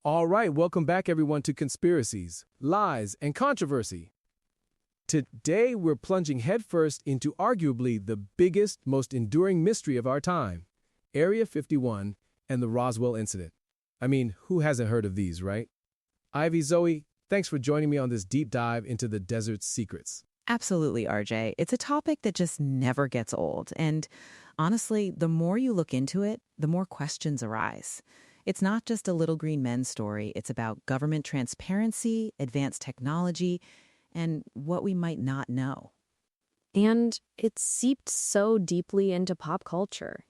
All right, welcome back everyone to Conspiracies, Lies, and Controversy. Today we're plunging headfirst into arguably the biggest, most enduring mystery of our time, Area 51 and the Roswell Incident. I mean, who hasn't heard of these, right? Ivy, Zoe, thanks for joining me on this deep dive into the desert's secrets. Absolutely, RJ. It's a topic that just never gets old. And honestly, the more you look into it, the more questions arise. It's not just a little green men story. It's about government transparency, advanced technology, and what we might not know. And it's seeped so deeply into pop culture,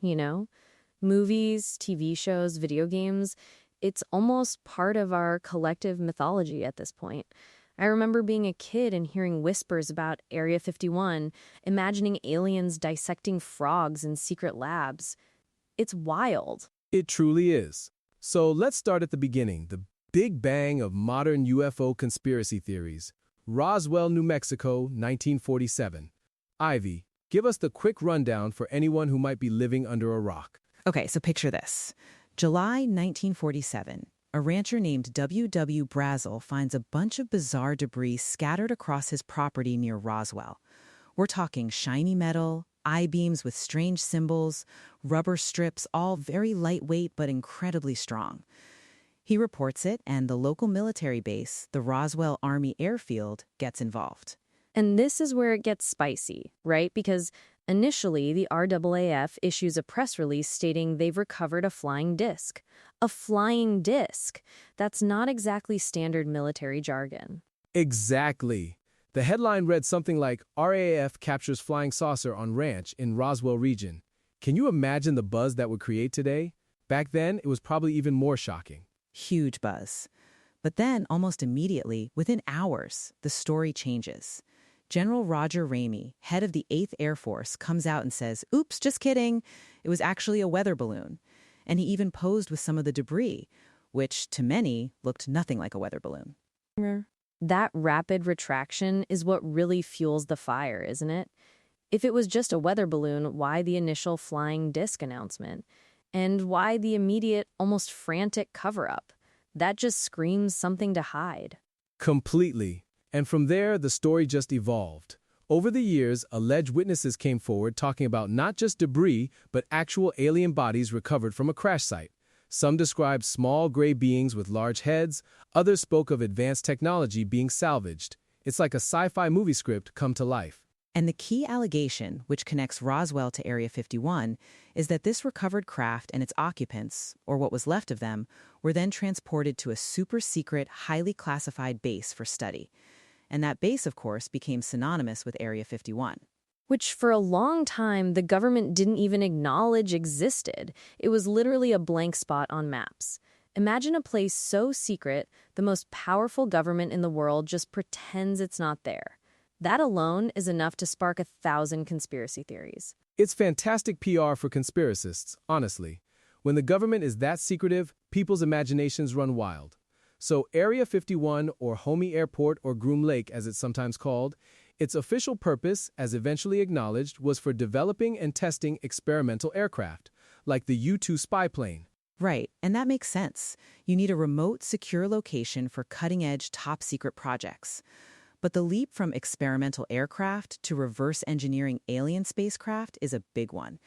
Movies, TV shows, video games. It's almost part of our collective mythology at this point. I remember being a kid and hearing whispers about Area 51, imagining aliens dissecting frogs in secret labs. It's wild. It truly is. So let's start at the beginning, the Big Bang of modern UFO conspiracy theories. Roswell, New Mexico, 1947. Ivy, give us the quick rundown for anyone who might be living under a rock. Okay, so picture this. July 1947. A rancher named W.W. Brazel finds a bunch of bizarre debris scattered across his property near Roswell. We're talking shiny metal, I-beams with strange symbols, rubber strips, all very lightweight but incredibly strong. He reports it, and the local military base, the Roswell Army Airfield, gets involved. And this is where it gets spicy, right? Because initially, the RAAF issues a press release stating they've recovered a flying disc. A flying disc. That's not exactly standard military jargon. Exactly. The headline read something like, RAAF captures flying saucer on ranch in Roswell region. Can you imagine the buzz that would create today? Back then, it was probably even more shocking. Huge buzz. But then, almost immediately, within hours, the story changes. General Roger Ramey, head of the 8th Air Force, comes out and says, "Oops, just kidding. It was actually a weather balloon." And he even posed with some of the debris, which, to many, looked nothing like a weather balloon. That rapid retraction is what really fuels the fire, isn't it? If it was just a weather balloon, why the initial flying disc announcement? And why the immediate, almost frantic cover-up? That just screams something to hide. Completely. And from there, the story just evolved. Over the years, alleged witnesses came forward talking about not just debris, but actual alien bodies recovered from a crash site. Some described small gray beings with large heads, others spoke of advanced technology being salvaged. It's like a sci-fi movie script come to life. And the key allegation, which connects Roswell to Area 51, is that this recovered craft and its occupants, or what was left of them, were then transported to a super-secret, highly classified base for study. And that base, of course, became synonymous with Area 51. Which for a long time, the government didn't even acknowledge existed. It was literally a blank spot on maps. Imagine a place so secret, the most powerful government in the world just pretends it's not there. That alone is enough to spark 1,000 conspiracy theories. It's fantastic PR for conspiracists, honestly. When the government is that secretive, people's imaginations run wild. So Area 51, or Homey Airport or Groom Lake as it's sometimes called, its official purpose, as eventually acknowledged, was for developing and testing experimental aircraft, like the U-2 spy plane. Right, and that makes sense. You need a remote, secure location for cutting-edge, top-secret projects. But the leap from experimental aircraft to reverse engineering alien spacecraft is a big one,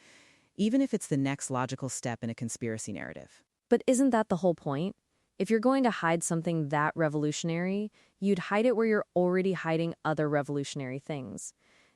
even if it's the next logical step in a conspiracy narrative. But isn't that the whole point? If you're going to hide something that revolutionary, you'd hide it where you're already hiding other revolutionary things.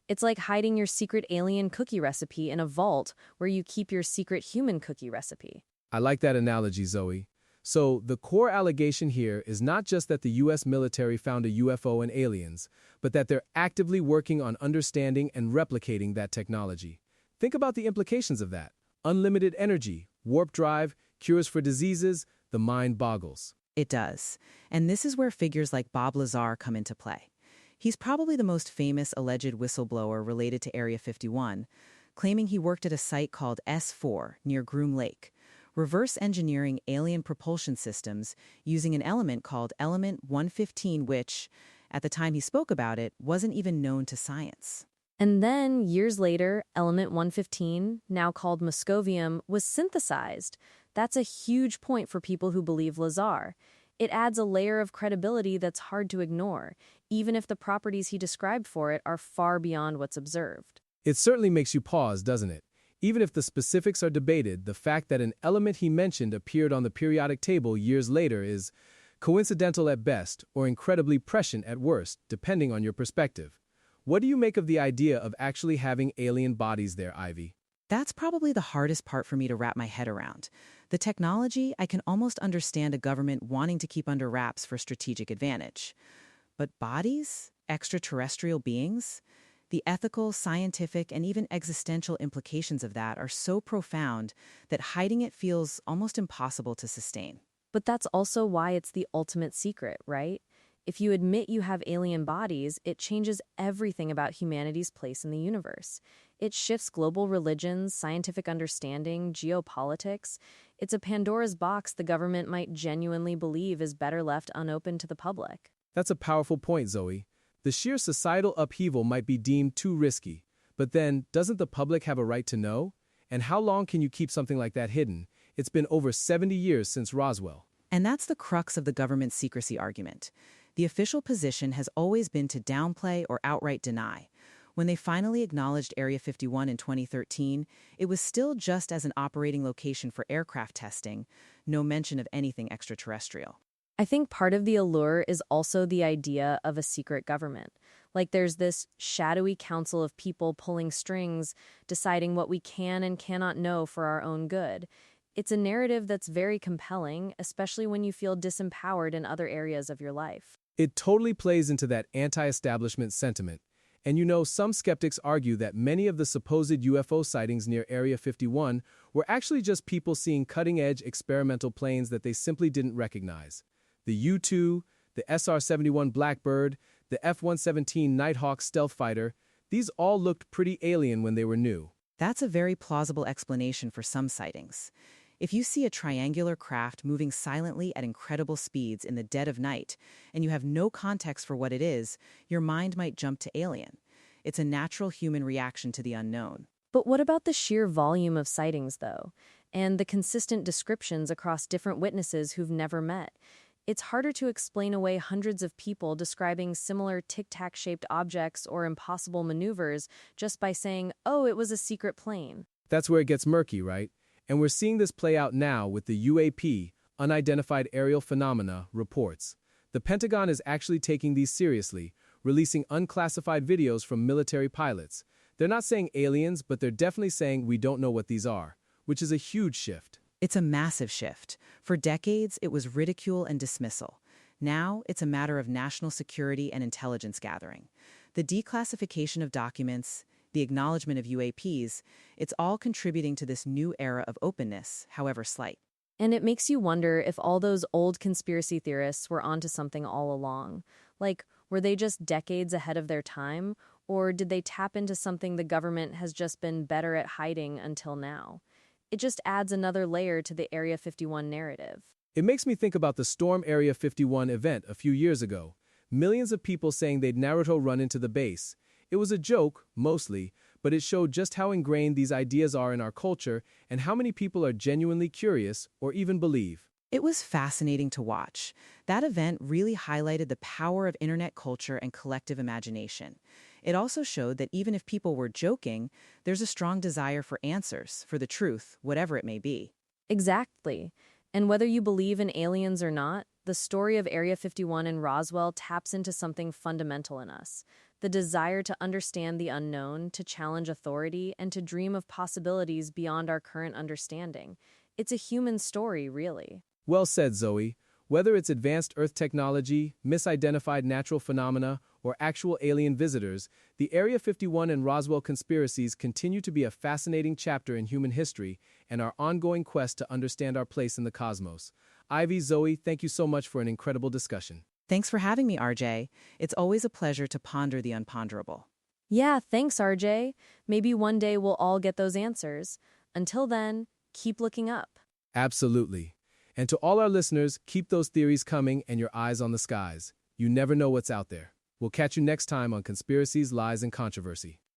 It's like hiding your secret alien cookie recipe in a vault where you keep your secret human cookie recipe. I like that analogy, Zoe. So the core allegation here is not just that the U.S. military found a UFO and aliens, but that they're actively working on understanding and replicating that technology. Think about the implications of that. Unlimited energy, warp drive, cures for diseases, the mind boggles. It does. And this is where figures like Bob Lazar come into play. He's probably the most famous alleged whistleblower related to Area 51, claiming he worked at a site called S4 near Groom Lake, reverse engineering alien propulsion systems using an element called element 115, which, at the time he spoke about it, wasn't even known to science. And then, years later, element 115, now called moscovium, was synthesized. That's a huge point for people who believe Lazar. It adds a layer of credibility that's hard to ignore, even if the properties he described for it are far beyond what's observed. It certainly makes you pause, doesn't it? Even if the specifics are debated, the fact that an element he mentioned appeared on the periodic table years later is coincidental at best or incredibly prescient at worst, depending on your perspective. What do you make of the idea of actually having alien bodies there, Ivy? That's probably the hardest part for me to wrap my head around. The technology, I can almost understand a government wanting to keep under wraps for strategic advantage. But bodies? Extraterrestrial beings? The ethical, scientific, and even existential implications of that are so profound that hiding it feels almost impossible to sustain. But that's also why it's the ultimate secret, right? If you admit you have alien bodies, it changes everything about humanity's place in the universe. It shifts global religions, scientific understanding, geopolitics. It's a Pandora's box the government might genuinely believe is better left unopened to the public. That's a powerful point, Zoe. The sheer societal upheaval might be deemed too risky, but then, doesn't the public have a right to know? And how long can you keep something like that hidden? It's been over 70 years since Roswell. And that's the crux of the government's secrecy argument. The official position has always been to downplay or outright deny. When they finally acknowledged Area 51 in 2013, it was still just as an operating location for aircraft testing, no mention of anything extraterrestrial. I think part of the allure is also the idea of a secret government. Like there's this shadowy council of people pulling strings, deciding what we can and cannot know for our own good. It's a narrative that's very compelling, especially when you feel disempowered in other areas of your life. It totally plays into that anti-establishment sentiment. And some skeptics argue that many of the supposed UFO sightings near Area 51 were actually just people seeing cutting-edge experimental planes that they simply didn't recognize. The U-2, the SR-71 Blackbird, the F-117 Nighthawk stealth fighter, these all looked pretty alien when they were new. That's a very plausible explanation for some sightings. If you see a triangular craft moving silently at incredible speeds in the dead of night, and you have no context for what it is, your mind might jump to alien. It's a natural human reaction to the unknown. But what about the sheer volume of sightings, though? And the consistent descriptions across different witnesses who've never met? It's harder to explain away hundreds of people describing similar tic-tac-shaped objects or impossible maneuvers just by saying, oh, it was a secret plane. That's where it gets murky, right? And we're seeing this play out now with the UAP, Unidentified Aerial Phenomena, reports. The Pentagon is actually taking these seriously, releasing unclassified videos from military pilots. They're not saying aliens, but they're definitely saying we don't know what these are, which is a huge shift. It's a massive shift. For decades, it was ridicule and dismissal. Now, it's a matter of national security and intelligence gathering. The declassification of documents, the acknowledgement of UAPs, it's all contributing to this new era of openness, however slight. And it makes you wonder if all those old conspiracy theorists were onto something all along. Like, were they just decades ahead of their time, or did they tap into something the government has just been better at hiding until now? It just adds another layer to the Area 51 narrative. It makes me think about the Storm Area 51 event a few years ago. Millions of people saying they'd Naruto run into the base. It was a joke, mostly, but it showed just how ingrained these ideas are in our culture and how many people are genuinely curious or even believe. It was fascinating to watch. That event really highlighted the power of internet culture and collective imagination. It also showed that even if people were joking, there's a strong desire for answers, for the truth, whatever it may be. Exactly. And whether you believe in aliens or not, the story of Area 51 and Roswell taps into something fundamental in us. The desire to understand the unknown, to challenge authority, and to dream of possibilities beyond our current understanding. It's a human story, really. Well said, Zoe. Whether it's advanced Earth technology, misidentified natural phenomena, or actual alien visitors, the Area 51 and Roswell conspiracies continue to be a fascinating chapter in human history and our ongoing quest to understand our place in the cosmos. Ivy, Zoe, thank you so much for an incredible discussion. Thanks for having me, RJ. It's always a pleasure to ponder the unponderable. Yeah, thanks, RJ. Maybe one day we'll all get those answers. Until then, keep looking up. Absolutely. And to all our listeners, keep those theories coming and your eyes on the skies. You never know what's out there. We'll catch you next time on Conspiracies, Lies, and Controversy.